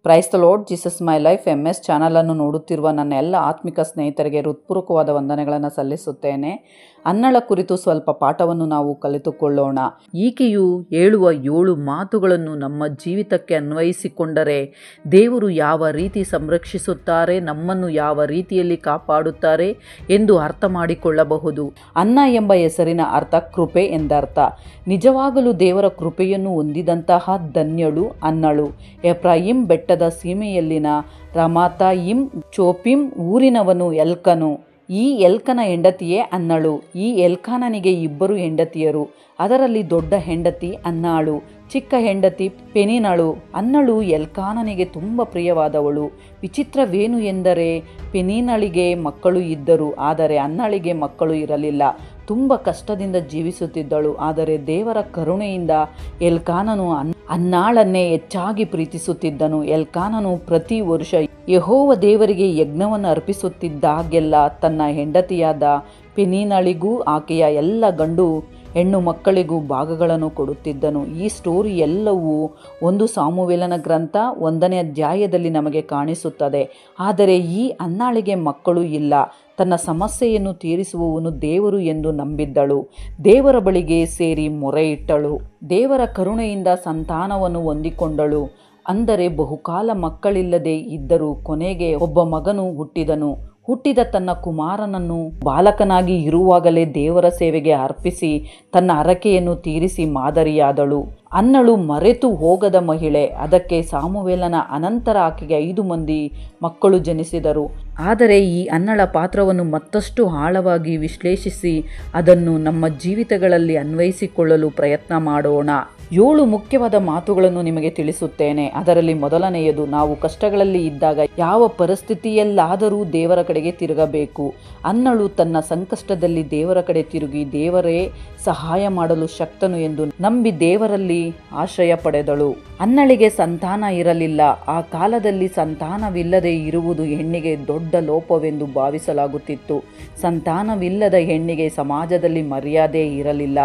Praise the lord Jesus my life MS ಚಾನಲನ್ನು ನೋಡುತ್ತಿರುವ ನನ್ನ ಎಲ್ಲ ಆತ್ಮಿಕ ಸ್ನೇಹಿತರಿಗೆ ಹೃತ್ಪೂರ್ವಕವಾದ ವಂದನೆಗಳನ್ನು ಸಲ್ಲಿಸುತ್ತೇನೆ. ಅನ್ನಳ ಕುರಿತು ಸ್ವಲ್ಪ ಪಾಠವನ್ನು ನಾವು ಕಲಿತುಕೊಳ್ಳೋಣ. ಈಕೆಯು ಹೇಳುವ 7 ಮಾತುಗಳನ್ನು ನಮ್ಮ ಜೀವಿತಕ್ಕೆ ಅನ್ವಯಿಸಿಕೊಂಡರೆ ದೇವರು ಯಾವ ರೀತಿ ಸಂರಕ್ಷಿಸುತ್ತಾರೆ, ನಮ್ಮನ್ನು ಯಾವ ರೀತಿಯಲ್ಲಿ ಕಾಪಾಡುತ್ತಾರೆ ಎಂದು ಅರ್ಥ ಮಾಡಿಕೊಳ್ಳಬಹುದು. ಅನ್ನ ಎಂಬ ಹೆಸರಿನ ಅರ್ಥ ಕೃಪೆ ಎಂದರ್ಥ. ನಿಜವಾಗಲೂ ದೇವರ ಕೃಪೆಯನ್ನು ಹೊಂದಿದಂತಹ ಧನ್ಯಳು ಅನ್ನಳು. ಎಫ್ರಾಯಿಮ್ ಬೆಟ್ಟದ ಸೀಮೆಯಲ್ಲಿನ ರಮಾತಾಯಿಮ್ ಚೋಪಿಮ್ ಊರಿನವನು ಎಲ್ಕನು. ಈ ಎಲ್ಕನ ಹೆಂಡತಿಯೇ ಅನ್ನಳು. ಈ ಎಲ್ಕಾನನಿಗೆ 2 ಹೆಂಡತಿಯರು. ಅದರಲ್ಲಿ ದೊಡ್ಡ ಹೆಂಡತಿ ಅನ್ನಾಳು, ಚಿಕ್ಕ ಹೆಂಡತಿ ಪೆನಿನಳು. ಅನ್ನಳು ಎಲ್ಕಾನನಿಗೆ ತುಂಬ ಪ್ರಿಯವಾದವಳು. ವಿಚಿತ್ರವೇನು ಎಂದರೆ ಪೆನಿನಳಿಗೆ ಮಕ್ಕಳು ಇದ್ದರು, ಆದರೆ ಅನ್ನಳಿಗೆ ಮಕ್ಕಳು ಇರಲಿಲ್ಲ. ತುಂಬ ಕಷ್ಟದಿಂದ ಜೀವಿಸುತ್ತಿದ್ದಳು. ಆದರೆ ದೇವರ ಕರುಣೆಯಿಂದ ಎಲ್ಕಾನನು ಅನ್ನಾಳನ್ನೇ ಹೆಚ್ಚಾಗಿ ಪ್ರೀತಿಸುತ್ತಿದ್ದನು. ಎಲ್ಕಾನನು ಪ್ರತಿ ವರ್ಷ ಯೆಹೋವ ದೇವರಿಗೆ ಯಜ್ಞವನ್ನು ಅರ್ಪಿಸುತ್ತಿದ್ದಾಗೆಲ್ಲ ತನ್ನ ಹೆಂಡತಿಯಾದ ಪೆನಿನಳಿಗೂ ಆಕೆಯ ಎಲ್ಲ ಗಂಡು ಹೆಣ್ಣು ಮಕ್ಕಳಿಗೂ ಭಾಗಗಳನ್ನು ಕೊಡುತ್ತಿದ್ದನು. ಈ ಸ್ಟೋರಿ ಎಲ್ಲವೂ 1 ಸಾಮುವೇಲನ ಗ್ರಂಥ 1ನೇ ಅಧ್ಯಾಯದಲ್ಲಿ ನಮಗೆ ಕಾಣಿಸುತ್ತದೆ. ಆದರೆ ಈ ಅನ್ನಾಳಿಗೆ ಮಕ್ಕಳು ಇಲ್ಲ. ತನ್ನ ಸಮಸ್ಯೆಯನ್ನು ತೀರಿಸುವವನು ದೇವರು ಎಂದು ನಂಬಿದ್ದಳು. ದೇವರ ಬಳಿಗೆ ಸೇರಿ ಮೊರೆಯಿಟ್ಟಳು. ದೇವರ ಕರುಣೆಯಿಂದ ಸಂತಾನವನ್ನು ಹೊಂದಿಕೊಂಡಳು. ಅಂದರೆ ಬಹುಕಾಲ ಮಕ್ಕಳಿಲ್ಲದೆ ಇದ್ದರೂ ಕೊನೆಗೆ ಒಬ್ಬ ಮಗನು ಹುಟ್ಟಿದನು. ಹುಟ್ಟಿದ ತನ್ನ ಕುಮಾರನನ್ನು ಬಾಲಕನಾಗಿ ಇರುವಾಗಲೇ ದೇವರ ಸೇವೆಗೆ ಅರ್ಪಿಸಿ ತನ್ನ ಹರಕೆಯನ್ನು ತೀರಿಸಿ ಮಾದರಿಯಾದಳು. ಅನ್ನಳು ಮರೆತು ಹೋಗದ ಮಹಿಳೆ. ಅದಕ್ಕೆ ಸಾಮುವೇಲನ ಅನಂತರ ಆಕೆಗೆ 5 ಮಂದಿ ಮಕ್ಕಳು ಜನಿಸಿದರು. ಆದರೆ ಈ ಅನ್ನಳ ಪಾತ್ರವನ್ನು ಮತ್ತಷ್ಟು ಆಳವಾಗಿ ವಿಶ್ಲೇಷಿಸಿ ಅದನ್ನು ನಮ್ಮ ಜೀವಿತಗಳಲ್ಲಿ ಅನ್ವಯಿಸಿಕೊಳ್ಳಲು ಪ್ರಯತ್ನ ಮಾಡೋಣ. 7 ಮುಖ್ಯವಾದ ಮಾತುಗಳನ್ನು ನಿಮಗೆ ತಿಳಿಸುತ್ತೇನೆ. ಅದರಲ್ಲಿ ಮೊದಲನೆಯದು, ನಾವು ಕಷ್ಟಗಳಲ್ಲಿ ಇದ್ದಾಗ ಯಾವ ಪರಿಸ್ಥಿತಿಯಲ್ಲಾದರೂ ದೇವರ ಕಡೆಗೆ ತಿರುಗಬೇಕು. ಅನ್ನಳು ತನ್ನ ಸಂಕಷ್ಟದಲ್ಲಿ ದೇವರ ಕಡೆ ತಿರುಗಿ ದೇವರೇ ಸಹಾಯ ಮಾಡಲು ಶಕ್ತನು ಎಂದು ನಂಬಿ ದೇವರಲ್ಲಿ ಆಶ್ರಯ ಪಡೆದಳು. ಅನ್ನಳಿಗೆ ಸಂತಾನ ಇರಲಿಲ್ಲ. ಆ ಕಾಲದಲ್ಲಿ ಸಂತಾನವಿಲ್ಲದೆ ಇರುವುದು ಹೆಣ್ಣಿಗೆ ದೊಡ್ಡ ಲೋಪವೆಂದು ಭಾವಿಸಲಾಗುತ್ತಿತ್ತು. ಸಂತಾನವಿಲ್ಲದ ಹೆಣ್ಣಿಗೆ ಸಮಾಜದಲ್ಲಿ ಮರ್ಯಾದೆ ಇರಲಿಲ್ಲ.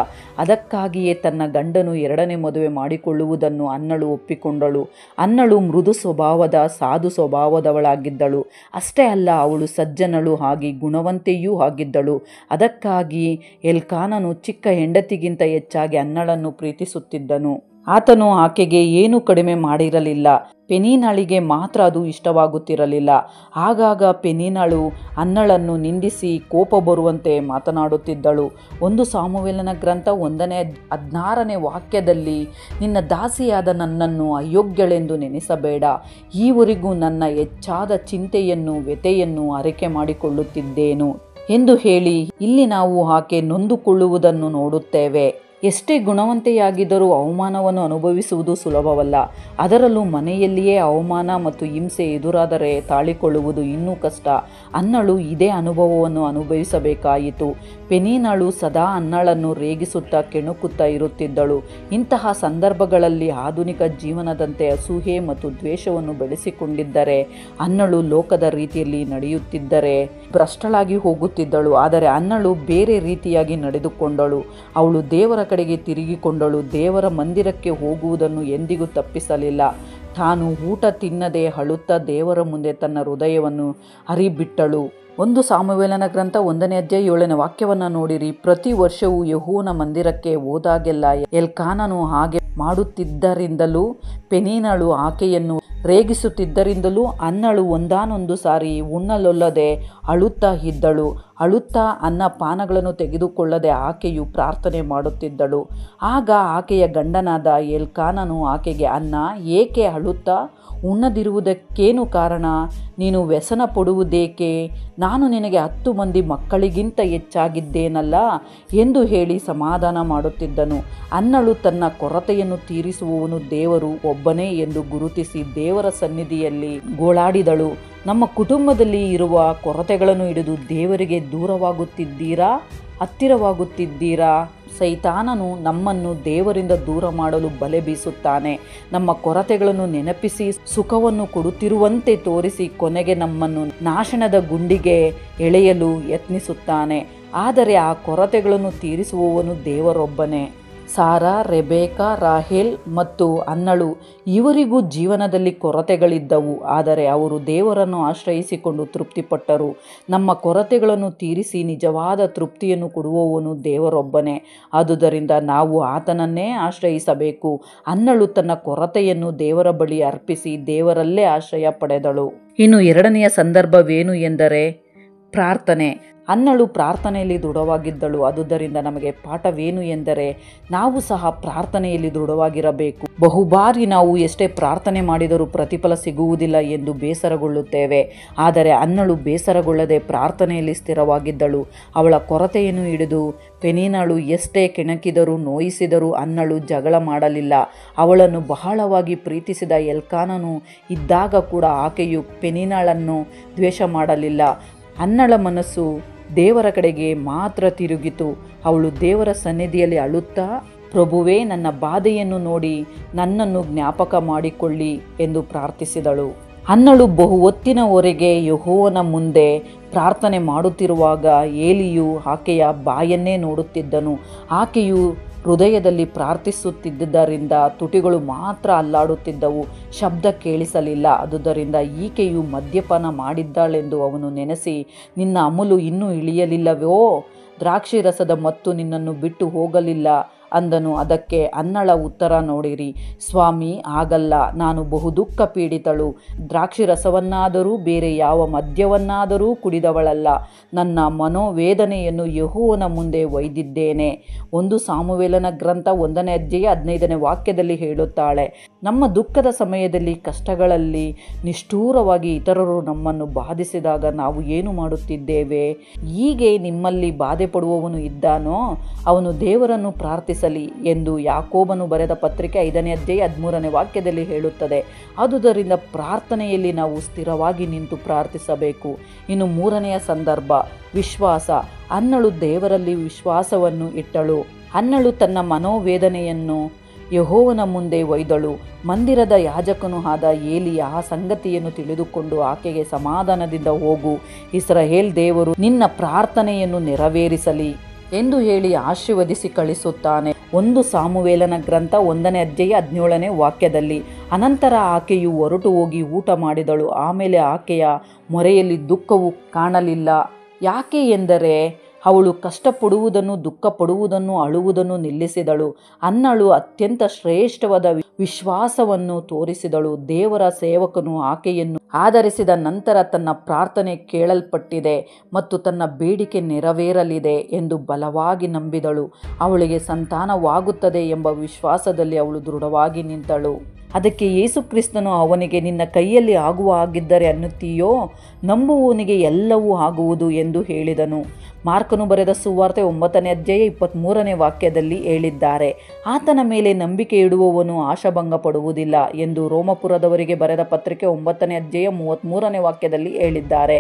ಅದಕ್ಕಾಗಿಯೇ ತನ್ನ ಗಂಡನು 2ನೇ ಮದುವೆ ಮಾಡಿಕೊಳ್ಳುವುದನ್ನು ಅನ್ನಳು ಒಪ್ಪಿಕೊಂಡಳು. ಅನ್ನಳು ಮೃದು ಸ್ವಭಾವದ ಸಾಧು ಸ್ವಭಾವದವಳಾಗಿದ್ದಳು. ಅಷ್ಟೇ ಅಲ್ಲ, ಅವಳು ಸಜ್ಜನಳು ಆಗಿ ಗುಣವಂತೆಯೂ ಆಗಿದ್ದಳು. ಅದಕ್ಕಾಗಿ ಎಲ್ಕಾನನು ಚಿಕ್ಕ ಹೆಂಡತಿಗಿಂತ ಹೆಚ್ಚಾಗಿ ಅನ್ನಳನ್ನು ಪ್ರೀತಿಸುತ್ತಿದ್ದನು. ಆತನು ಆಕೆಗೆ ಏನೂ ಕಡಿಮೆ ಮಾಡಿರಲಿಲ್ಲ. ಪೆನಿನಳಿಗೆ ಮಾತ್ರ ಅದು ಇಷ್ಟವಾಗುತ್ತಿರಲಿಲ್ಲ. ಆಗಾಗ ಪೆನಿನಳು ಅನ್ನಳನ್ನು ನಿಂದಿಸಿ ಕೋಪ ಬರುವಂತೆ ಮಾತನಾಡುತ್ತಿದ್ದಳು. 1 ಸಾಮುವೇಲನ ಗ್ರಂಥ 1ನೇ 16ನೇ ವಾಕ್ಯದಲ್ಲಿ, ನಿನ್ನ ದಾಸಿಯಾದ ನನ್ನನ್ನು ಅಯೋಗ್ಯಳೆಂದು ನೆನೆಸಬೇಡ. ಈವರೆಗೂ ನನ್ನ ಹೆಚ್ಚಾದ ಚಿಂತೆಯನ್ನು ವ್ಯಥೆಯನ್ನು ಅರಿಕೆ ಮಾಡಿಕೊಳ್ಳುತ್ತಿದ್ದೇನು ಎಂದು ಹೇಳಿ ಇಲ್ಲಿ ನಾವು ಆಕೆ ನೊಂದುಕೊಳ್ಳುವುದನ್ನು ನೋಡುತ್ತೇವೆ. ಎಷ್ಟೇ ಗುಣವಂತೆಯಾಗಿದ್ದರೂ ಅವಮಾನವನ್ನು ಅನುಭವಿಸುವುದು ಸುಲಭವಲ್ಲ. ಅದರಲ್ಲೂ ಮನೆಯಲ್ಲಿಯೇ ಅವಮಾನ ಮತ್ತು ಹಿಂಸೆ ಎದುರಾದರೆ ತಾಳಿಕೊಳ್ಳುವುದು ಇನ್ನೂ ಕಷ್ಟ. ಅನ್ನಳು ಇದೇ ಅನುಭವವನ್ನು ಅನುಭವಿಸಬೇಕಾಯಿತು. ಪೆನಿನಳು ಸದಾ ಅನ್ನಳನ್ನು ರೇಗಿಸುತ್ತಾ ಕೆಣಕುತ್ತಾ ಇರುತ್ತಿದ್ದಳು. ಇಂತಹ ಸಂದರ್ಭಗಳಲ್ಲಿ ಆಧುನಿಕ ಜೀವನದಂತೆ ಅಸೂಹೆ ಮತ್ತು ದ್ವೇಷವನ್ನು ಬೆಳೆಸಿಕೊಂಡಿದ್ದರೆ ಅನ್ನಳು ಲೋಕದ ರೀತಿಯಲ್ಲಿ ನಡೆಯುತ್ತಿದ್ದರೆ ಭ್ರಷ್ಟಳಾಗಿ ಹೋಗುತ್ತಿದ್ದಳು. ಆದರೆ ಅನ್ನಳು ಬೇರೆ ರೀತಿಯಾಗಿ ನಡೆದುಕೊಂಡಳು. ಅವಳು ದೇವರ ಕಡೆಗೆ ತಿರುಗಿಕೊಂಡಳು. ದೇವರ ಮಂದಿರಕ್ಕೆ ಹೋಗುವುದನ್ನು ಎಂದಿಗೂ ತಪ್ಪಿಸಲಿಲ್ಲ. ತಾನು ಊಟ ತಿನ್ನದೆ ಅಳುತ್ತಾ ದೇವರ ಮುಂದೆ ತನ್ನ ಹೃದಯವನ್ನು ಹರಿಬಿಟ್ಟಳು. 1 ಸಾಮುವೇಲನ ಗ್ರಂಥ 1ನೇ ಅಧ್ಯಾಯ 7ನೇ ವಾಕ್ಯವನ್ನು ನೋಡಿರಿ. ಪ್ರತಿ ವರ್ಷವೂ ಯೆಹೋವನ ಮಂದಿರಕ್ಕೆ ಹೋದಾಗೆಲ್ಲ ಎಲ್ಕಾನನು ಹಾಗೆ ಮಾಡುತ್ತಿದ್ದರಿಂದಲೂ ಪೆನಿನಳು ಆಕೆಯನ್ನು ರೇಗಿಸುತ್ತಿದ್ದರಿಂದಲೂ ಅನ್ನಳು ಒಂದಾನೊಂದು ಸಾರಿ ಉಣ್ಣಲೊಲ್ಲದೆ ಅಳುತ್ತಾ ಇದ್ದಳು. ಅಳುತ್ತಾ ಅನ್ನಪಾನಗಳನ್ನು ತೆಗೆದುಕೊಳ್ಳದೆ ಆಕೆಯು ಪ್ರಾರ್ಥನೆ ಮಾಡುತ್ತಿದ್ದಳು. ಆಗ ಆಕೆಯ ಗಂಡನಾದ ಎಲ್ಕಾನನು ಆಕೆಗೆ, ಅನ್ನ, ಏಕೆ ಅಳುತ್ತಾ ಉಣ್ಣದಿರುವುದಕ್ಕೇನು ಕಾರಣ? ನೀನು ವ್ಯಸನ ಪಡುವುದೇಕೆ? ನಾನು ನಿನಗೆ 10 ಮಂದಿ ಮಕ್ಕಳಿಗಿಂತ ಹೆಚ್ಚಾಗಿದ್ದೇನಲ್ಲ ಎಂದು ಹೇಳಿ ಸಮಾಧಾನ ಮಾಡುತ್ತಿದ್ದನು. ಅನ್ನಳು ತನ್ನ ಕೊರತೆಯನ್ನು ತೀರಿಸುವವನು ದೇವರು ಒಬ್ಬನೇ ಎಂದು ಗುರುತಿಸಿ ದೇವರ ಸನ್ನಿಧಿಯಲ್ಲಿ ಗೋಳಾಡಿದಳು. ನಮ್ಮ ಕುಟುಂಬದಲ್ಲಿ ಇರುವ ಕೊರತೆಗಳನ್ನು ಹಿಡಿದು ದೇವರಿಗೆ ದೂರವಾಗುತ್ತಿದ್ದೀರಾ, ಹತ್ತಿರವಾಗುತ್ತಿದ್ದೀರಾ? ಸೈತಾನನು ನಮ್ಮನ್ನು ದೇವರಿಂದ ದೂರ ಮಾಡಲು ಬಲೆ ಬೀಸುತ್ತಾನೆ. ನಮ್ಮ ಕೊರತೆಗಳನ್ನು ನೆನಪಿಸಿ ಸುಖವನ್ನು ಕೊಡುತ್ತಿರುವಂತೆ ತೋರಿಸಿ ಕೊನೆಗೆ ನಮ್ಮನ್ನು ನಾಶನದ ಗುಂಡಿಗೆ ಎಳೆಯಲು ಯತ್ನಿಸುತ್ತಾನೆ. ಆದರೆ ಆ ಕೊರತೆಗಳನ್ನು ತೀರಿಸುವವನು ದೇವರೊಬ್ಬನೇ. ಸಾರಾ, ರೆಬೇಕಾ, ರಾಹೇಲ್ ಮತ್ತು ಅನ್ನಳು ಇವರಿಗೂ ಜೀವನದಲ್ಲಿ ಕೊರತೆಗಳಿದ್ದವು. ಆದರೆ ಅವರು ದೇವರನ್ನು ಆಶ್ರಯಿಸಿಕೊಂಡು ತೃಪ್ತಿಪಟ್ಟರು. ನಮ್ಮ ಕೊರತೆಗಳನ್ನು ತೀರಿಸಿ ನಿಜವಾದ ತೃಪ್ತಿಯನ್ನು ಕೊಡುವವನು ದೇವರೊಬ್ಬನೇ. ಆದುದರಿಂದ ನಾವು ಆತನನ್ನೇ ಆಶ್ರಯಿಸಬೇಕು. ಅನ್ನಳು ತನ್ನ ಕೊರತೆಯನ್ನು ದೇವರ ಬಳಿ ಅರ್ಪಿಸಿ ದೇವರಲ್ಲೇ ಆಶ್ರಯ ಪಡೆದಳು. ಇನ್ನು ಎರಡನೆಯ ಸಂದರ್ಭವೇನು ಎಂದರೆ ಪ್ರಾರ್ಥನೆ. ಅನ್ನಳು ಪ್ರಾರ್ಥನೆಯಲ್ಲಿ ದೃಢವಾಗಿದ್ದಳು. ಆದುದರಿಂದ ನಮಗೆ ಪಾಠವೇನು ಎಂದರೆ ನಾವು ಸಹ ಪ್ರಾರ್ಥನೆಯಲ್ಲಿ ದೃಢವಾಗಿರಬೇಕು. ಬಹುಬಾರಿ ನಾವು ಎಷ್ಟೇ ಪ್ರಾರ್ಥನೆ ಮಾಡಿದರೂ ಪ್ರತಿಫಲ ಸಿಗುವುದಿಲ್ಲ ಎಂದು ಬೇಸರಗೊಳ್ಳುತ್ತೇವೆ. ಆದರೆ ಅನ್ನಳು ಬೇಸರಗೊಳ್ಳದೆ ಪ್ರಾರ್ಥನೆಯಲ್ಲಿ ಸ್ಥಿರವಾಗಿದ್ದಳು. ಅವಳ ಕೊರತೆಯನ್ನು ಹಿಡಿದು ಪೆನೀನಳು ಎಷ್ಟೇ ಕೆಣಕಿದರೂ ನೋಯಿಸಿದರೂ ಅನ್ನಳು ಜಗಳ ಮಾಡಲಿಲ್ಲ. ಅವಳನ್ನು ಬಹಳವಾಗಿ ಪ್ರೀತಿಸಿದ ಎಲ್ಕಾನನು ಇದ್ದಾಗ ಕೂಡ ಆಕೆಯು ಪೆನೀನಳನ್ನು ದ್ವೇಷ ಮಾಡಲಿಲ್ಲ. ಅನ್ನಳ ಮನಸ್ಸು ದೇವರ ಕಡೆಗೆ ಮಾತ್ರ ತಿರುಗಿತು. ಅವಳು ದೇವರ ಸನ್ನಿಧಿಯಲ್ಲಿ ಅಳುತ್ತಾ, ಪ್ರಭುವೇ, ನನ್ನ ಬಾಧೆಯನ್ನು ನೋಡಿ ನನ್ನನ್ನು ಜ್ಞಾಪಕ ಮಾಡಿಕೊಳ್ಳಿ ಎಂದು ಪ್ರಾರ್ಥಿಸಿದಳು. ಅನ್ನಳು ಬಹು ಹೊತ್ತಿನವರೆಗೆ ಯೆಹೋವನ ಮುಂದೆ ಪ್ರಾರ್ಥನೆ ಮಾಡುತ್ತಿರುವಾಗ ಏಲಿಯು ಆಕೆಯ ಬಾಯನ್ನೇ ನೋಡುತ್ತಿದ್ದನು. ಆಕೆಯು ಹೃದಯದಲ್ಲಿ ಪ್ರಾರ್ಥಿಸುತ್ತಿದ್ದರಿಂದ ತುಟಿಗಳು ಮಾತ್ರ ಅಲ್ಲಾಡುತ್ತಿದ್ದವು, ಶಬ್ದ ಕೇಳಿಸಲಿಲ್ಲ. ಆದುದರಿಂದ ಈಕೆಯು ಮದ್ಯಪಾನ ಮಾಡಿದ್ದಾಳೆಂದು ಅವನು ನೆನೆಸಿ, ನಿನ್ನ ಅಮಲು ಇನ್ನೂ ಇಳಿಯಲಿಲ್ಲವೋ? ದ್ರಾಕ್ಷಿ ರಸದ ಮತ್ತು ನಿನ್ನನ್ನು ಬಿಟ್ಟು ಹೋಗಲಿಲ್ಲ ಅಂದನು. ಅದಕ್ಕೆ ಅನ್ನಳ ಉತ್ತರ ನೋಡಿರಿ, ಸ್ವಾಮಿ, ಹಾಗಲ್ಲ. ನಾನು ಬಹು ದುಃಖ ಪೀಡಿತಳು. ದ್ರಾಕ್ಷಿ ರಸವನ್ನಾದರೂ ಬೇರೆ ಯಾವ ಮದ್ಯವನ್ನಾದರೂ ಕುಡಿದವಳಲ್ಲ. ನನ್ನ ಮನೋವೇದನೆಯನ್ನು ಯೆಹೋವನ ಮುಂದೆ ಒಯ್ದಿದ್ದೇನೆ. 1 ಸಾಮುವೇಲನ ಗ್ರಂಥ 1ನೇ ಅಧ್ಯಾಯ 15ನೇ ವಾಕ್ಯದಲ್ಲಿ ಹೇಳುತ್ತಾಳೆ. ನಮ್ಮ ದುಃಖದ ಸಮಯದಲ್ಲಿ, ಕಷ್ಟಗಳಲ್ಲಿ ನಿಷ್ಠೂರವಾಗಿ ಇತರರು ನಮ್ಮನ್ನು ಬಾಧಿಸಿದಾಗ ನಾವು ಏನು ಮಾಡುತ್ತಿದ್ದೇವೆ? ಹೀಗೆ ನಿಮ್ಮಲ್ಲಿ ಬಾಧೆ ಪಡುವವನು ಇದ್ದಾನೋ ಅವನು ದೇವರನ್ನು ಪ್ರಾರ್ಥಿಸಲಿ ಎಂದು ಯಾಕೋಬನು ಬರೆದ ಪತ್ರಿಕೆ 5ನೇ ಅಧ್ಯಾಯ 13ನೇ ವಾಕ್ಯದಲ್ಲಿ ಹೇಳುತ್ತದೆ. ಆದುದರಿಂದ ಪ್ರಾರ್ಥನೆಯಲ್ಲಿ ನಾವು ಸ್ಥಿರವಾಗಿ ನಿಂತು ಪ್ರಾರ್ಥಿಸಬೇಕು. ಇನ್ನು ಮೂರನೆಯ ಸಂದರ್ಭ ವಿಶ್ವಾಸ. ಅನ್ನಳು ದೇವರಲ್ಲಿ ವಿಶ್ವಾಸವನ್ನು ಇಟ್ಟಳು. ಅನ್ನಳು ತನ್ನ ಮನೋವೇದನೆಯನ್ನು ಯೆಹೋವನ ಮುಂದೆ ಒಯ್ದಳು. ಮಂದಿರದ ಯಾಜಕನೂ ಆದ ಏಲಿಯ ಆ ಸಂಗತಿಯನ್ನು ತಿಳಿದುಕೊಂಡು ಆಕೆಗೆ ಸಮಾಧಾನದಿಂದ ಹೋಗು, ಇಸ್ರಾಯೇಲ್ ದೇವರು ನಿನ್ನ ಪ್ರಾರ್ಥನೆಯನ್ನು ನೆರವೇರಿಸಲಿ ಎಂದು ಹೇಳಿ ಆಶೀರ್ವದಿಸಿ ಕಳಿಸುತ್ತಾನೆ. 1 ಸಾಮುವೇಲನ ಗ್ರಂಥ 1ನೇ ಅಧ್ಯಾಯ 17ನೇ ವಾಕ್ಯದಲ್ಲಿ. ಅನಂತರ ಆಕೆಯು ಹೊರಟು ಹೋಗಿ ಊಟ ಮಾಡಿದಳು. ಆಮೇಲೆ ಆಕೆಯ ಮೊರೆಯಲ್ಲಿ ದುಃಖವು ಕಾಣಲಿಲ್ಲ. ಯಾಕೆ ಎಂದರೆ ಅವಳು ಕಷ್ಟಪಡುವುದನ್ನು, ದುಃಖ ಪಡುವುದನ್ನು, ಅಳುವುದನ್ನು ನಿಲ್ಲಿಸಿದಳು. ಅನ್ನಳು ಅತ್ಯಂತ ಶ್ರೇಷ್ಠವಾದ ವಿಶ್ವಾಸವನ್ನು ತೋರಿಸಿದಳು. ದೇವರ ಸೇವಕನು ಆಕೆಯನ್ನು ಆಧರಿಸಿದ ನಂತರ ತನ್ನ ಪ್ರಾರ್ಥನೆ ಕೇಳಲ್ಪಟ್ಟಿದೆ ಮತ್ತು ತನ್ನ ಬೇಡಿಕೆ ನೆರವೇರಲಿದೆ ಎಂದು ಬಲವಾಗಿ ನಂಬಿದಳು. ಅವಳಿಗೆ ಸಂತಾನವಾಗುತ್ತದೆ ಎಂಬ ವಿಶ್ವಾಸದಲ್ಲಿ ಅವಳು ದೃಢವಾಗಿ ನಿಂತಳು. ಅದಕ್ಕೆ ಯೇಸು ಕ್ರಿಸ್ತನು ಅವನಿಗೆ, ನಿನ್ನ ಕೈಯಲ್ಲಿ ಆಗುವ ಹಾಗಿದ್ದರೆ ಅನ್ನುತ್ತೀಯೋ? ನಂಬುವವನಿಗೆ ಎಲ್ಲವೂ ಆಗುವುದು ಎಂದು ಹೇಳಿದನು. ಮಾರ್ಕನು ಬರೆದ ಸುವಾರ್ತೆ 9ನೇ ಅಧ್ಯಾಯ 23ನೇ ವಾಕ್ಯದಲ್ಲಿ ಹೇಳಿದ್ದಾರೆ. ಆತನ ಮೇಲೆ ನಂಬಿಕೆ ಇಡುವವನು ಆಶಾಭಂಗ ಪಡುವುದಿಲ್ಲ ಎಂದು ರೋಮಪುರದವರಿಗೆ ಬರೆದ ಪತ್ರಿಕೆ 9ನೇ ಅಧ್ಯಾಯ 33ನೇ ವಾಕ್ಯದಲ್ಲಿ ಹೇಳಿದ್ದಾರೆ.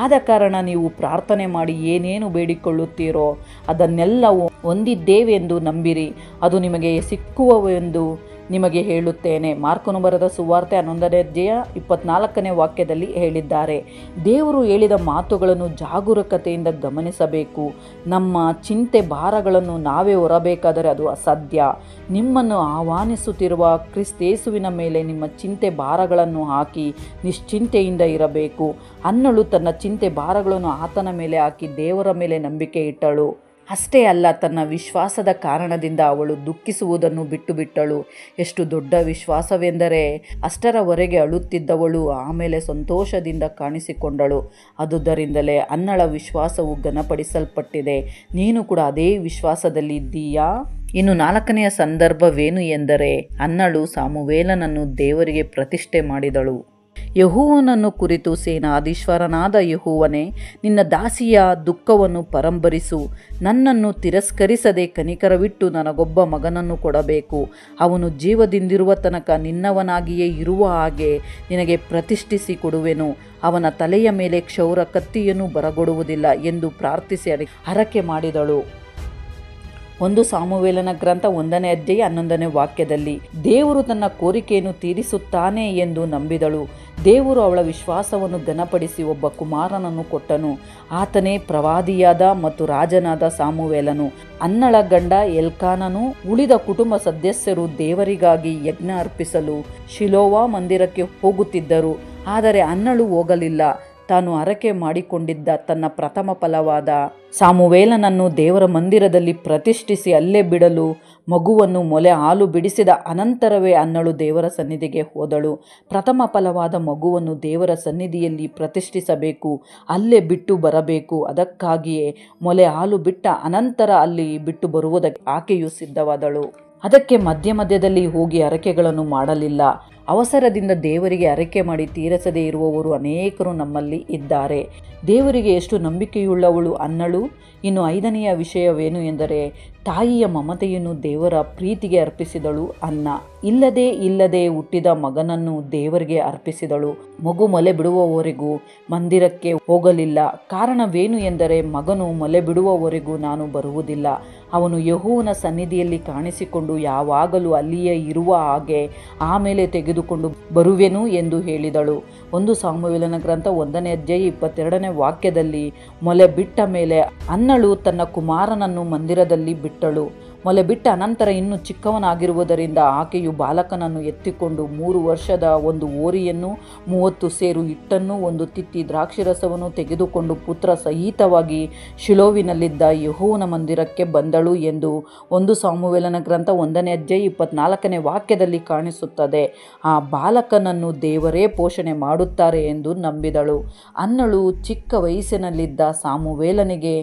ಆದ ಕಾರಣ ನೀವು ಪ್ರಾರ್ಥನೆ ಮಾಡಿ ಏನೇನು ಬೇಡಿಕೊಳ್ಳುತ್ತೀರೋ ಅದನ್ನೆಲ್ಲವೂ ಹೊಂದಿದ್ದೇವೆಂದು ನಂಬಿರಿ, ಅದು ನಿಮಗೆ ಸಿಕ್ಕುವವೆಂದು ನಿಮಗೆ ಹೇಳುತ್ತೇನೆ. ಮಾರ್ಕನು ಬರೆದ ಸುವಾರ್ತೆ 11ನೇ ಅಧ್ಯಾಯ 24ನೇ ವಾಕ್ಯದಲ್ಲಿ ಹೇಳಿದ್ದಾರೆ. ದೇವರು ಹೇಳಿದ ಮಾತುಗಳನ್ನು ಜಾಗರೂಕತೆಯಿಂದ ಗಮನಿಸಬೇಕು. ನಮ್ಮ ಚಿಂತೆ ಭಾರಗಳನ್ನು ನಾವೇ ಹೊರಬೇಕಾದರೆ ಅದು ಅಸಾಧ್ಯ. ನಿಮ್ಮನ್ನು ಆಹ್ವಾನಿಸುತ್ತಿರುವ ಕ್ರಿಸ್ತೇಸುವಿನ ಮೇಲೆ ನಿಮ್ಮ ಚಿಂತೆ ಭಾರಗಳನ್ನು ಹಾಕಿ ನಿಶ್ಚಿಂತೆಯಿಂದ ಇರಬೇಕು. ಅನ್ನಳು ತನ್ನ ಚಿಂತೆ ಭಾರಗಳನ್ನು ಆತನ ಮೇಲೆ ಹಾಕಿ ದೇವರ ಮೇಲೆ ನಂಬಿಕೆ ಇಟ್ಟಳು. ಅಷ್ಟೇ ಅಲ್ಲ, ತನ್ನ ವಿಶ್ವಾಸದ ಕಾರಣದಿಂದ ಅವಳು ದುಃಖಿಸುವುದನ್ನು ಬಿಟ್ಟುಬಿಟ್ಟಳು. ಎಷ್ಟು ದೊಡ್ಡ ವಿಶ್ವಾಸವೆಂದರೆ ಅಷ್ಟರವರೆಗೆ ಅಳುತ್ತಿದ್ದವಳು ಆಮೇಲೆ ಸಂತೋಷದಿಂದ ಕಾಣಿಸಿಕೊಂಡಳು. ಆದುದರಿಂದಲೇ ಅನ್ನಳ ವಿಶ್ವಾಸವು ಘನಪಡಿಸಲ್ಪಟ್ಟಿದೆ. ನೀನು ಕೂಡ ಅದೇ ವಿಶ್ವಾಸದಲ್ಲಿ ಇದ್ದೀಯಾ? ಇನ್ನು 4ನೆಯ ಸಂದರ್ಭವೇನು ಎಂದರೆ ಅನ್ನಳು ಸಾಮುವೇಲನನ್ನು ದೇವರಿಗೆ ಪ್ರತಿಷ್ಠೆ ಮಾಡಿದಳು. ಯೆಹೋವನನ್ನು ಕುರಿತು ಸೇನಾಧೀಶ್ವರನಾದ ಯೆಹೋವನೇ, ನಿನ್ನ ದಾಸಿಯ ದುಃಖವನ್ನು ಪರಂಬರಿಸು. ನನ್ನನ್ನು ತಿರಸ್ಕರಿಸದೆ ಕನಿಕರವಿಟ್ಟು ನನಗೊಬ್ಬ ಮಗನನ್ನು ಕೊಡಬೇಕು. ಅವನು ಜೀವದಿಂದಿರುವ ತನಕ ನಿನ್ನವನಾಗಿಯೇ ಇರುವ ಹಾಗೆ ನಿನಗೆ ಪ್ರತಿಷ್ಠಿಸಿ ಕೊಡುವೆನು. ಅವನ ತಲೆಯ ಮೇಲೆ ಕ್ಷೌರ ಕತ್ತಿಯನ್ನು ಬರಗೊಡುವುದಿಲ್ಲ ಎಂದು ಪ್ರಾರ್ಥಿಸಿ ಹರಕೆ ಮಾಡಿದಳು. 1 ಸಾಮುವೇಲನ ಗ್ರಂಥ 1ನೇ ಅಧ್ಯಾಯ 11ನೇ ವಾಕ್ಯದಲ್ಲಿ ದೇವರು ತನ್ನ ಕೋರಿಕೆಯನ್ನು ತೀರಿಸುತ್ತಾನೆ ಎಂದು ನಂಬಿದಳು. ದೇವರು ಅವಳ ವಿಶ್ವಾಸವನ್ನು ಘನಪಡಿಸಿ ಒಬ್ಬ ಕುಮಾರನನ್ನು ಕೊಟ್ಟನು. ಆತನೇ ಪ್ರವಾದಿಯಾದ ಮತ್ತು ರಾಜನಾದ ಸಾಮುವೇಲನು. ಅನ್ನಳ ಗಂಡ ಎಲ್ಕಾನನು ಉಳಿದ ಕುಟುಂಬ ಸದಸ್ಯರು ದೇವರಿಗಾಗಿ ಯಜ್ಞ ಅರ್ಪಿಸಲು ಶಿಲೋವ ಮಂದಿರಕ್ಕೆ ಹೋಗುತ್ತಿದ್ದರು. ಆದರೆ ಅನ್ನಳು ಹೋಗಲಿಲ್ಲ. ತಾನು ಹರಕೆ ಮಾಡಿಕೊಂಡಿದ್ದ ತನ್ನ ಪ್ರಥಮ ಫಲವಾದ ಸಾಮುವೇಲನನ್ನು ದೇವರ ಮಂದಿರದಲ್ಲಿ ಪ್ರತಿಷ್ಠಿಸಿ ಅಲ್ಲೇ ಬಿಡಲು ಮಗುವನ್ನು ಮೊಲೆ ಹಾಲು ಬಿಡಿಸಿದ ಅನಂತರವೇ ಅನ್ನಳು ದೇವರ ಸನ್ನಿಧಿಗೆ ಹೋದಳು. ಪ್ರಥಮ ಫಲವಾದ ಮಗುವನ್ನು ದೇವರ ಸನ್ನಿಧಿಯಲ್ಲಿ ಪ್ರತಿಷ್ಠಿಸಬೇಕು, ಅಲ್ಲೇ ಬಿಟ್ಟು ಬರಬೇಕು. ಅದಕ್ಕಾಗಿಯೇ ಮೊಲೆ ಹಾಲು ಬಿಟ್ಟ ಅನಂತರ ಅಲ್ಲಿ ಬಿಟ್ಟು ಬರುವುದಕ್ಕೆ ಆಕೆಯು ಸಿದ್ಧವಾದಳು. ಅದಕ್ಕೆ ಮಧ್ಯದಲ್ಲಿ ಹೋಗಿ ಹರಕೆಗಳನ್ನು ಮಾಡಲಿಲ್ಲ. ಅವಸರದಿಂದ ದೇವರಿಗೆ ಹರಕೆ ಮಾಡಿ ತೀರಿಸದೇ ಇರುವವರು ಅನೇಕರು ನಮ್ಮಲ್ಲಿ ಇದ್ದಾರೆ. ದೇವರಿಗೆ ಎಷ್ಟು ನಂಬಿಕೆಯುಳ್ಳವಳು ಅನ್ನಳು. ಇನ್ನು 5ನೆಯ ವಿಷಯವೇನು ಎಂದರೆ ತಾಯಿಯ ಮಮತೆಯನ್ನು ದೇವರ ಪ್ರೀತಿಗೆ ಅರ್ಪಿಸಿದಳು ಅನ್ನ. ಇಲ್ಲದೆ ಹುಟ್ಟಿದ ಮಗನನ್ನು ದೇವರಿಗೆ ಅರ್ಪಿಸಿದಳು. ಮಗು ಮೊಲೆ ಬಿಡುವವರೆಗೂ ಮಂದಿರಕ್ಕೆ ಹೋಗಲಿಲ್ಲ. ಕಾರಣವೇನು ಎಂದರೆ ಮಗನು ಮೊಲೆ ಬಿಡುವವರೆಗೂ ನಾನು ಬರುವುದಿಲ್ಲ. ಅವನು ಯೆಹೋವನ ಸನ್ನಿಧಿಯಲ್ಲಿ ಕಾಣಿಸಿಕೊಂಡು ಯಾವಾಗಲೂ ಅಲ್ಲಿಯೇ ಇರುವ ಹಾಗೆ ಆಮೇಲೆ ತೆಗೆದುಕೊಂಡು ಬರುವೆನು ಎಂದು ಹೇಳಿದಳು. 1 ಸಾಮುವೇಲನ ಗ್ರಂಥ 1ನೇ ಅಧ್ಯಾಯ 22ನೇ ವಾಕ್ಯದಲ್ಲಿ ಮೊಲೆ ಬಿಟ್ಟ ಮೇಲೆ ಅನ್ನಳು ತನ್ನ ಕುಮಾರನನ್ನು ಮಂದಿರದಲ್ಲಿ ಬಿಟ್ಟಳು. ಮೊಲೆ ಬಿಟ್ಟ ಅನಂತರ ಇನ್ನೂ ಚಿಕ್ಕವನಾಗಿರುವುದರಿಂದ ಆಕೆಯು ಬಾಲಕನನ್ನು ಎತ್ತಿಕೊಂಡು 3 ವರ್ಷದ ಒಂದು ಹೋರಿಯನ್ನು 30 ಸೇರು ಹಿಟ್ಟನ್ನು 1 ತಿತ್ತಿ ದ್ರಾಕ್ಷಿರಸವನ್ನು ತೆಗೆದುಕೊಂಡು ಪುತ್ರ ಸಹಿತವಾಗಿ ಶಿಲೋವಿನಲ್ಲಿದ್ದ ಯೆಹೋವನ ಮಂದಿರಕ್ಕೆ ಬಂದಳು ಎಂದು 1 ಸಾಮುವೇಲನ ಗ್ರಂಥ 1ನೇ ಅಧ್ಯಾಯ 24ನೇ ವಾಕ್ಯದಲ್ಲಿ ಕಾಣಿಸುತ್ತದೆ. ಆ ಬಾಲಕನನ್ನು ದೇವರೇ ಪೋಷಣೆ ಮಾಡುತ್ತಾರೆ ಎಂದು ನಂಬಿದಳು. ಅನ್ನಳು ಚಿಕ್ಕ ವಯಸ್ಸಿನಲ್ಲಿದ್ದ ಸಾಮುವೇಲನಿಗೆ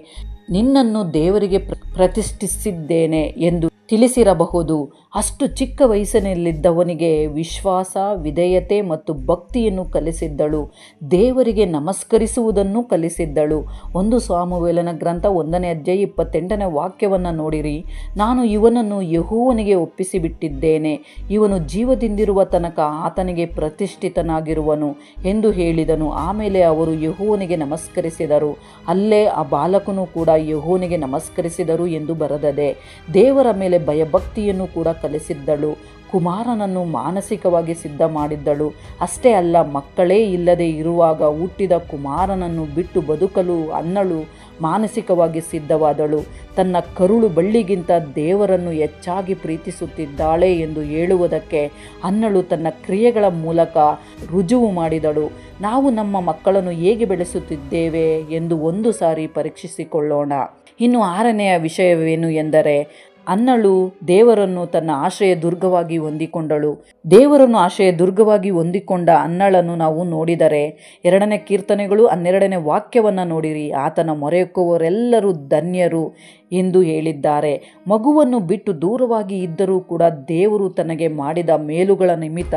ನಿನ್ನನ್ನು ದೇವರಿಗೆ ಪ್ರತಿಷ್ಠಿಸಿದ್ದೇನೆ ಎಂದು ತಿಳಿಸಿರಬಹುದು. ಅಷ್ಟು ಚಿಕ್ಕ ವಯಸ್ಸಿನಲ್ಲಿದ್ದವನಿಗೆ ವಿಶ್ವಾಸ, ವಿಧೇಯತೆ ಮತ್ತು ಭಕ್ತಿಯನ್ನು ಕಲಿಸಿದ್ದಳು. ದೇವರಿಗೆ ನಮಸ್ಕರಿಸುವುದನ್ನು ಕಲಿಸಿದ್ದಳು. 1 ಸಾಮುವೇಲನ ಗ್ರಂಥ 1ನೇ ಅಧ್ಯಾಯ 28ನೇ ವಾಕ್ಯವನ್ನು ನೋಡಿರಿ. ನಾನು ಇವನನ್ನು ಯೆಹೋವನಿಗೆ ಒಪ್ಪಿಸಿಬಿಟ್ಟಿದ್ದೇನೆ. ಇವನು ಜೀವದಿಂದಿರುವ ತನಕ ಆತನಿಗೆ ಪ್ರತಿಷ್ಠಿತನಾಗಿರುವನು ಎಂದು ಹೇಳಿದನು. ಆಮೇಲೆ ಅವರು ಯೆಹೋವನಿಗೆ ನಮಸ್ಕರಿಸಿದರು. ಅಲ್ಲೇ ಆ ಬಾಲಕನು ಕೂಡ ಯೆಹೋವನಿಗೆ ನಮಸ್ಕರಿಸಿದರು ಎಂದು ಬರೆದದೆ. ದೇವರ ಮೇಲೆ ಭಯಭಕ್ತಿಯನ್ನು ಕೂಡ ಕಲಿಸಿದ್ದಳು. ಕುಮಾರನನ್ನು ಮಾನಸಿಕವಾಗಿ ಸಿದ್ಧ ಮಾಡಿದ್ದಳು. ಅಷ್ಟೇ ಅಲ್ಲ, ಮಕ್ಕಳೇ ಇಲ್ಲದೆ ಇರುವಾಗ ಹುಟ್ಟಿದ ಕುಮಾರನನ್ನು ಬಿಟ್ಟು ಬದುಕಲು ಅನ್ನಳು ಮಾನಸಿಕವಾಗಿ ಸಿದ್ಧವಾದಳು. ತನ್ನ ಕರುಳು ಬಳ್ಳಿಗಿಂತ ದೇವರನ್ನು ಹೆಚ್ಚಾಗಿ ಪ್ರೀತಿಸುತ್ತಿದ್ದಾಳೆ ಎಂದು ಹೇಳುವುದಕ್ಕೆ ಅನ್ನಳು ತನ್ನ ಕ್ರಿಯೆಗಳ ಮೂಲಕ ರುಜುವು ಮಾಡಿದಳು. ನಾವು ನಮ್ಮ ಮಕ್ಕಳನ್ನು ಹೇಗೆ ಬೆಳೆಸುತ್ತಿದ್ದೇವೆ ಎಂದು ಒಂದು ಸಾರಿ ಪರೀಕ್ಷಿಸಿಕೊಳ್ಳೋಣ. ಇನ್ನು 6ನೆಯ ವಿಷಯವೇನು ಎಂದರೆ ಅನ್ನಳು ದೇವರನ್ನು ತನ್ನ ಆಶ್ರಯ ದುರ್ಗವಾಗಿ ಹೊಂದಿಕೊಂಡಳು. ದೇವರನ್ನು ಆಶ್ರಯ ದುರ್ಗವಾಗಿ ಹೊಂದಿಕೊಂಡ ಅನ್ನಳನ್ನು ನಾವು ನೋಡಿದರೆ 2ನೇ ಕೀರ್ತನೆಗಳು 12ನೇ ವಾಕ್ಯವನ್ನು ನೋಡಿರಿ. ಆತನ ಮೊರೆಯುವವರೆಲ್ಲರೂ ಧನ್ಯರು ಎಂದು ಹೇಳಿದ್ದಾರೆ. ಮಗುವನ್ನು ಬಿಟ್ಟು ದೂರವಾಗಿ ಇದ್ದರೂ ಕೂಡ ದೇವರು ತನಗೆ ಮಾಡಿದ ಮೇಲುಗಳ ನಿಮಿತ್ತ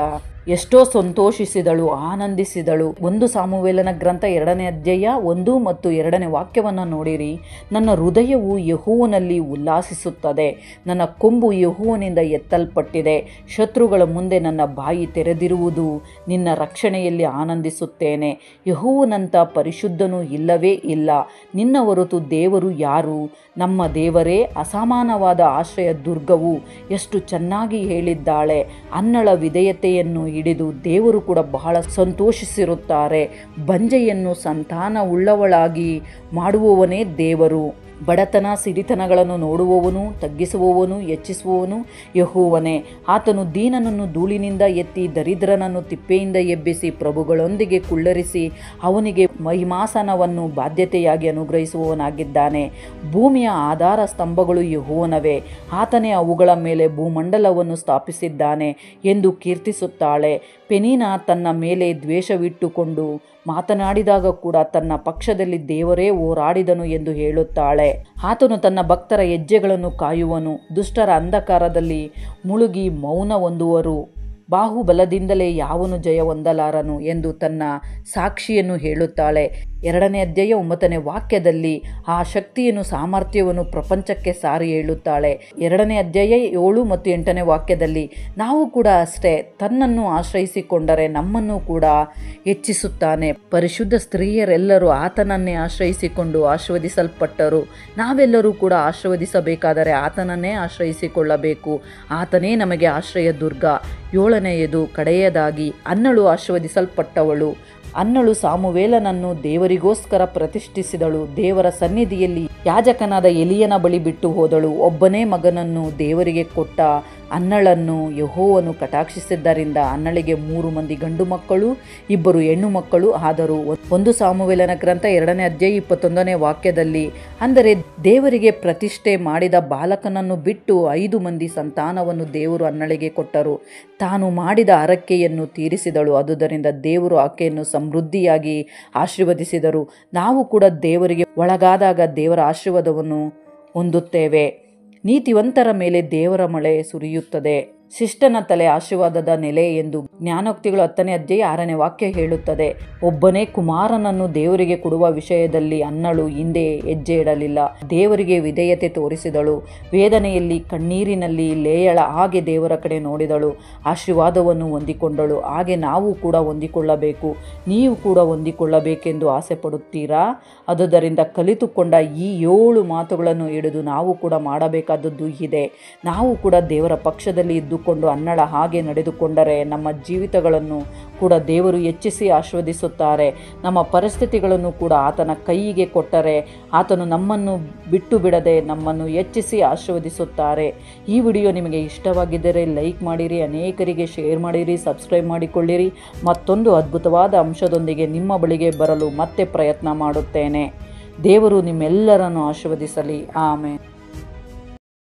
ಎಷ್ಟೋ ಸಂತೋಷಿಸಿದಳು, ಆನಂದಿಸಿದಳು. 1 ಸಾಮುವೇಲನ ಗ್ರಂಥ 2ನೇ ಅಧ್ಯಾಯ 1 ಮತ್ತು 2ನೇ ವಾಕ್ಯವನ್ನು ನೋಡಿರಿ. ನನ್ನ ಹೃದಯವು ಯೆಹೋವನಲ್ಲಿ ಉಲ್ಲಾಸಿಸುತ್ತದೆ, ನನ್ನ ಕೊಂಬು ಯೆಹೋವನಿಂದ ಎತ್ತಲ್ಪಟ್ಟಿದೆ. ಶತ್ರುಗಳ ಮುಂದೆ ನನ್ನ ಬಾಯಿ ತೆರೆದಿರುವುದು, ನಿನ್ನ ರಕ್ಷಣೆಯಲ್ಲಿ ಆನಂದಿಸುತ್ತೇನೆ. ಯೆಹೋವನಂಥ ಪರಿಶುದ್ಧನು ಇಲ್ಲವೇ ಇಲ್ಲ. ನಿನ್ನ ಹೊರತು ದೇವರು ಯಾರು? ನಮ್ಮ ದೇವರೇ ಅಸಮಾನವಾದ ಆಶ್ರಯ ದುರ್ಗವು. ಎಷ್ಟು ಚೆನ್ನಾಗಿ ಹೇಳಿದ್ದಾಳೆ. ಅನ್ನಳ ವಿಧೇಯತೆಯನ್ನು ಹಿಡಿದು ದೇವರು ಕೂಡ ಬಹಳ ಸಂತೋಷಿಸಿರುತ್ತಾರೆ. ಬಂಜೆಯನ್ನು ಸಂತಾನವುಳ್ಳವಳಾಗಿ ಮಾಡುವವನೇ ದೇವರು. ಬಡತನ ಸಿರಿತನಗಳನ್ನು ನೋಡುವವನು, ತಗ್ಗಿಸುವವನು, ಹೆಚ್ಚಿಸುವವನು ಯೆಹೋವನೇ. ಆತನು ದೀನನನ್ನು ಧೂಳಿನಿಂದ ಎತ್ತಿ ದರಿದ್ರನನ್ನು ತಿಪ್ಪೆಯಿಂದ ಎಬ್ಬಿಸಿ ಪ್ರಭುಗಳೊಂದಿಗೆ ಕುಳ್ಳರಿಸಿ ಅವನಿಗೆ ಮಹಿಮಾಸನವನ್ನು ಬಾಧ್ಯತೆಯಾಗಿ ಅನುಗ್ರಹಿಸುವವನಾಗಿದ್ದಾನೆ. ಭೂಮಿಯ ಆಧಾರ ಸ್ತಂಭಗಳು ಯೆಹೋವನವೇ, ಆತನೇ ಅವುಗಳ ಮೇಲೆ ಭೂಮಂಡಲವನ್ನು ಸ್ಥಾಪಿಸಿದ್ದಾನೆ ಎಂದು ಕೀರ್ತಿಸುತ್ತಾಳೆ. ಪೆನೀನ ತನ್ನ ಮೇಲೆ ದ್ವೇಷವಿಟ್ಟುಕೊಂಡು ಮಾತನಾಡಿದಾಗ ಕೂಡ ತನ್ನ ಪಕ್ಷದಲ್ಲಿ ದೇವರೇ ಹೋರಾಡಿದನು ಎಂದು ಹೇಳುತ್ತಾಳೆ. ಆತನು ತನ್ನ ಭಕ್ತರ ಹೆಜ್ಜೆಗಳನ್ನು ಕಾಯುವನು. ದುಷ್ಟರ ಅಂಧಕಾರದಲ್ಲಿ ಮುಳುಗಿ ಮೌನ ಹೊಂದುವರು. ಬಾಹುಬಲದಿಂದಲೇ ಯಾವನು ಜಯ ಹೊಂದಲಾರನು ಎಂದು ತನ್ನ ಸಾಕ್ಷಿಯನ್ನು ಹೇಳುತ್ತಾಳೆ. 2ನೇ ಅಧ್ಯಾಯ 9ನೇ ವಾಕ್ಯದಲ್ಲಿ ಆ ಶಕ್ತಿಯನ್ನು ಸಾಮರ್ಥ್ಯವನ್ನು ಪ್ರಪಂಚಕ್ಕೆ ಸಾರಿ ಹೇಳುತ್ತಾಳೆ. 2ನೇ ಅಧ್ಯಾಯ 7 ಮತ್ತು 8ನೇ ವಾಕ್ಯದಲ್ಲಿ ನಾವು ಕೂಡ ಅಷ್ಟೇ, ತನ್ನನ್ನು ಆಶ್ರಯಿಸಿಕೊಂಡರೆ ನಮ್ಮನ್ನು ಕೂಡ ಹೆಚ್ಚಿಸುತ್ತಾನೆ. ಪರಿಶುದ್ಧ ಸ್ತ್ರೀಯರೆಲ್ಲರೂ ಆತನನ್ನೇ ಆಶ್ರಯಿಸಿಕೊಂಡು ಆಶೀರ್ವದಿಸಲ್ಪಟ್ಟರು. ನಾವೆಲ್ಲರೂ ಕೂಡ ಆಶೀರ್ವದಿಸಬೇಕಾದರೆ ಆತನನ್ನೇ ಆಶ್ರಯಿಸಿಕೊಳ್ಳಬೇಕು. ಆತನೇ ನಮಗೆ ಆಶ್ರಯ ದುರ್ಗ. 7ನೇಯದು ಕಡೆಯದಾಗಿ ಅನ್ನಳು ಆಶೀರ್ವದಿಸಲ್ಪಟ್ಟವಳು. ಅನ್ನಳು ಸಾಮುವೇಲನನ್ನು ದೇವರಿಗೋಸ್ಕರ ಪ್ರತಿಷ್ಠಿಸಿದಳು. ದೇವರ ಸನ್ನಿಧಿಯಲ್ಲಿ ಯಾಜಕನಾದ ಎಲಿಯನ ಬಳಿ ಬಿಟ್ಟು ಹೋದಳು. ಒಬ್ಬನೇ ಮಗನನ್ನು ದೇವರಿಗೆ ಕೊಟ್ಟ ಅನ್ನಳನ್ನು ಯೆಹೋವನು ಕಟಾಕ್ಷಿಸಿದ್ದರಿಂದ ಅನ್ನಳಿಗೆ 3 ಮಂದಿ ಗಂಡು ಮಕ್ಕಳು 2 ಹೆಣ್ಣು ಮಕ್ಕಳು ಆದರು. 1 ಸಾಮುವೇಲನ ಗ್ರಂಥ 2ನೇ ಅಧ್ಯಾಯ 21ನೇ ವಾಕ್ಯದಲ್ಲಿ, ಅಂದರೆ ದೇವರಿಗೆ ಪ್ರತಿಷ್ಠೆ ಮಾಡಿದ ಬಾಲಕನನ್ನು ಬಿಟ್ಟು 5 ಮಂದಿ ಸಂತಾನವನ್ನು ದೇವರು ಅನ್ನಳಿಗೆ ಕೊಟ್ಟರು. ತಾನು ಮಾಡಿದ ಹರಕೆಯನ್ನು ತೀರಿಸಿದಳು. ಆದುದರಿಂದ ದೇವರು ಆಕೆಯನ್ನು ಸಮೃದ್ಧಿಯಾಗಿ ಆಶೀರ್ವದಿಸಿದರು. ನಾವು ಕೂಡ ದೇವರಿಗೆ ಒಳಗಾದಾಗ ದೇವರ ಆಶೀರ್ವಾದವನ್ನು ಹೊಂದುತ್ತೇವೆ. ನೀತಿವಂತರ ಮೇಲೆ ದೇವರ ಮಳೆ ಸುರಿಯುತ್ತದೆ. ಶಿಷ್ಟನ ತಲೆ ಆಶೀರ್ವಾದದ ನೆಲೆ ಎಂದು ಜ್ಞಾನೋಕ್ತಿಗಳು 10ನೇ ಅಧ್ಯಾಯ 6ನೇ ವಾಕ್ಯ ಹೇಳುತ್ತದೆ. ಒಬ್ಬನೇ ಕುಮಾರನನ್ನು ದೇವರಿಗೆ ಕೊಡುವ ವಿಷಯದಲ್ಲಿ ಅನ್ನಳು ಹಿಂದೆ ಹೆಜ್ಜೆ ಇಡಲಿಲ್ಲ. ದೇವರಿಗೆ ವಿಧೇಯತೆ ತೋರಿಸಿದಳು. ವೇದನೆಯಲ್ಲಿ ಕಣ್ಣೀರಿನಲ್ಲಿ ಲೇಯಳ ಹಾಗೆ ದೇವರ ಕಡೆ ನೋಡಿದಳು. ಆಶೀರ್ವಾದವನ್ನು ಹೊಂದಿಕೊಂಡಳು. ಹಾಗೆ ನಾವು ಕೂಡ ಹೊಂದಿಕೊಳ್ಳಬೇಕು. ನೀವು ಕೂಡ ಹೊಂದಿಕೊಳ್ಳಬೇಕೆಂದು ಆಸೆ ಪಡುತ್ತೀರಾ? ಆದುದರಿಂದ ಕಲಿತುಕೊಂಡ ಈ 7 ಮಾತುಗಳನ್ನು ಹಿಡಿದು ನಾವು ಕೂಡ ಮಾಡಬೇಕಾದದ್ದು ಇದೆ. ನಾವು ಕೂಡ ದೇವರ ಪಕ್ಷದಲ್ಲಿ ಇದ್ದುಕೊಂಡು ಅನ್ನಳ ಹಾಗೆ ನಡೆದುಕೊಂಡರೆ ನಮ್ಮ ಜೀವಿತಗಳನ್ನು ಕೂಡ ದೇವರು ಹೆಚ್ಚಿಸಿ ಆಶೀರ್ವದಿಸುತ್ತಾರೆ. ನಮ್ಮ ಪರಿಸ್ಥಿತಿಗಳನ್ನು ಕೂಡ ಆತನ ಕೈಗೆ ಕೊಟ್ಟರೆ ಆತನು ನಮ್ಮನ್ನು ಬಿಟ್ಟು ಬಿಡದೆ ನಮ್ಮನ್ನು ಹೆಚ್ಚಿಸಿ ಆಶೀರ್ವದಿಸುತ್ತಾರೆ. ಈ ವಿಡಿಯೋ ನಿಮಗೆ ಇಷ್ಟವಾಗಿದ್ದರೆ ಲೈಕ್ ಮಾಡಿರಿ, ಅನೇಕರಿಗೆ ಶೇರ್ ಮಾಡಿರಿ, ಸಬ್ಸ್ಕ್ರೈಬ್ ಮಾಡಿಕೊಳ್ಳಿರಿ. ಮತ್ತೊಂದು ಅದ್ಭುತವಾದ ಅಂಶದೊಂದಿಗೆ ನಿಮ್ಮ ಬಳಿಗೆ ಬರಲು ಮತ್ತೆ ಪ್ರಯತ್ನ ಮಾಡುತ್ತೇನೆ. ದೇವರು ನಿಮ್ಮೆಲ್ಲರನ್ನು ಆಶೀರ್ವದಿಸಲಿ. ಆಮೆನ್.